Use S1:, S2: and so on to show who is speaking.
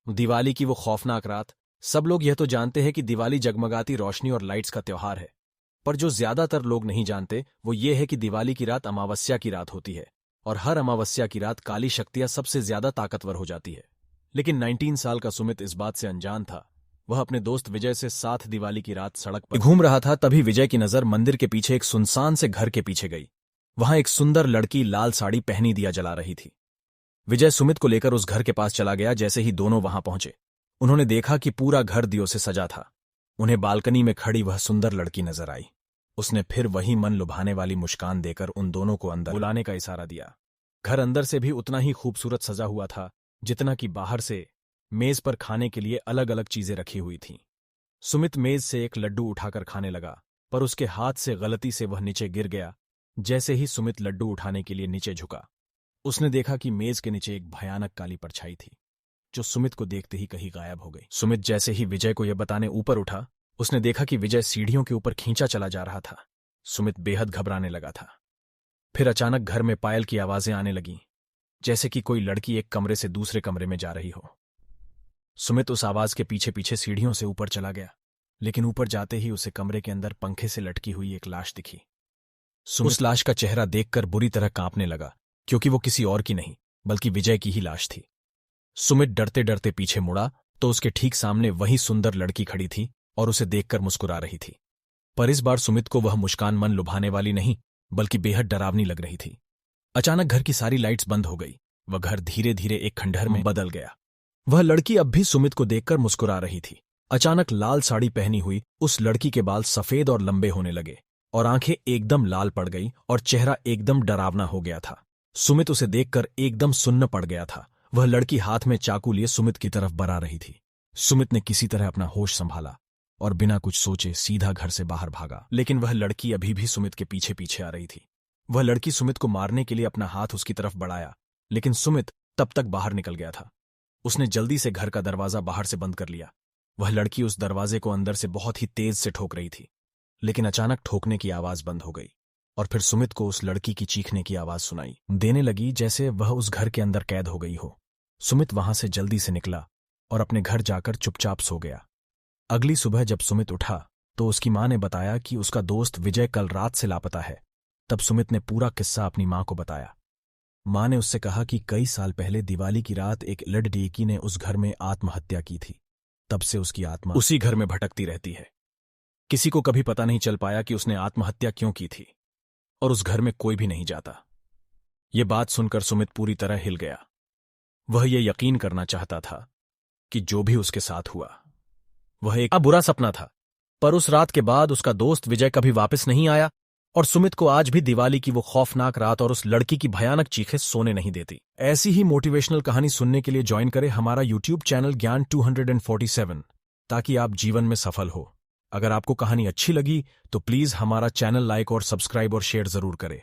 S1: दिवाली की वो खौफनाक रात। सब लोग यह तो जानते हैं कि दिवाली जगमगाती रोशनी और लाइट्स का त्योहार है, पर जो ज्यादातर लोग नहीं जानते वो ये है कि दिवाली की रात अमावस्या की रात होती है, और हर अमावस्या की रात काली शक्तियां सबसे ज्यादा ताकतवर हो जाती है। लेकिन 19 साल का सुमित इस बात से अनजान था। वह अपने दोस्त विजय से साथ दिवाली की रात सड़क पर घूम रहा था, तभी विजय की नजर मंदिर के पीछे एक सुनसान से घर के पीछे गई। वहां एक सुंदर लड़की लाल साड़ी पहनी दिया जला रही थी। विजय सुमित को लेकर उस घर के पास चला गया। जैसे ही दोनों वहां पहुंचे, उन्होंने देखा कि पूरा घर दियों से सजा था। उन्हें बालकनी में खड़ी वह सुंदर लड़की नजर आई। उसने फिर वही मन लुभाने वाली मुस्कान देकर उन दोनों को अंदर बुलाने का इशारा दिया। घर अंदर से भी उतना ही खूबसूरत सजा हुआ था जितना कि बाहर से। मेज पर खाने के लिए अलग अलग चीजें रखी हुई थीं। सुमित मेज से एक लड्डू उठाकर खाने लगा, पर उसके हाथ से गलती से वह नीचे गिर गया। जैसे ही सुमित लड्डू उठाने के लिए नीचे झुका, उसने देखा कि मेज के नीचे एक भयानक काली परछाई थी, जो सुमित को देखते ही कहीं गायब हो गई। सुमित जैसे ही विजय को यह बताने ऊपर उठा, उसने देखा कि विजय सीढ़ियों के ऊपर खींचा चला जा रहा था। सुमित बेहद घबराने लगा था। फिर अचानक घर में पायल की आवाजें आने लगीं, जैसे कि कोई लड़की एक कमरे से दूसरे कमरे में जा रही हो। सुमित उस आवाज के पीछे पीछे सीढ़ियों से ऊपर चला गया, लेकिन ऊपर जाते ही उसे कमरे के अंदर पंखे से लटकी हुई एक लाश दिखी। उस लाश का चेहरा देखकर बुरी तरह कांपने लगा, क्योंकि वो किसी और की नहीं बल्कि विजय की ही लाश थी। सुमित डरते डरते पीछे मुड़ा तो उसके ठीक सामने वही सुंदर लड़की खड़ी थी और उसे देखकर मुस्कुरा रही थी। पर इस बार सुमित को वह मुस्कान मन लुभाने वाली नहीं बल्कि बेहद डरावनी लग रही थी। अचानक घर की सारी लाइट्स बंद हो गई। वह घर धीरे धीरे एक खंडहर में बदल गया। वह लड़की अब भी सुमित को देखकर मुस्कुरा रही थी। अचानक लाल साड़ी पहनी हुई उस लड़की के बाल सफेद और लंबे होने लगे, और आंखें एकदम लाल पड़ गई और चेहरा एकदम डरावना हो गया था। सुमित उसे देखकर एकदम सुन्न पड़ गया था। वह लड़की हाथ में चाकू लिए सुमित की तरफ बढ़ा रही थी। सुमित ने किसी तरह अपना होश संभाला और बिना कुछ सोचे सीधा घर से बाहर भागा। लेकिन वह लड़की अभी भी सुमित के पीछे पीछे आ रही थी। वह लड़की सुमित को मारने के लिए अपना हाथ उसकी तरफ बढ़ाया, लेकिन सुमित तब तक बाहर निकल गया था। उसने जल्दी से घर का दरवाजा बाहर से बंद कर लिया। वह लड़की उस दरवाजे को अंदर से बहुत ही तेज से ठोक रही थी, लेकिन अचानक ठोकने की आवाज बंद हो गई और फिर सुमित को उस लड़की की चीखने की आवाज सुनाई देने लगी, जैसे वह उस घर के अंदर कैद हो गई हो। सुमित वहां से जल्दी से निकला और अपने घर जाकर चुपचाप सो गया। अगली सुबह जब सुमित उठा तो उसकी मां ने बताया कि उसका दोस्त विजय कल रात से लापता है। तब सुमित ने पूरा किस्सा अपनी मां को बताया। मां ने उससे कहा कि कई साल पहले दिवाली की रात एक लड़की ने उस घर में आत्महत्या की थी। तब से उसकी आत्मा उसी घर में भटकती रहती है। किसी को कभी पता नहीं चल पाया कि उसने आत्महत्या क्यों की थी, और उस घर में कोई भी नहीं जाता। ये बात सुनकर सुमित पूरी तरह हिल गया। वह ये यकीन करना चाहता था कि जो भी उसके साथ हुआ वह एक बुरा सपना था, पर उस रात के बाद उसका दोस्त विजय कभी वापस नहीं आया, और सुमित को आज भी दिवाली की वो खौफनाक रात और उस लड़की की भयानक चीखें सोने नहीं देती। ऐसी ही मोटिवेशनल कहानी सुनने के लिए ज्वाइन करें हमारा यूट्यूब चैनल ज्ञान 247, ताकि आप जीवन में सफल हो। अगर आपको कहानी अच्छी लगी तो प्लीज हमारा चैनल लाइक और सब्सक्राइब और शेयर जरूर करें।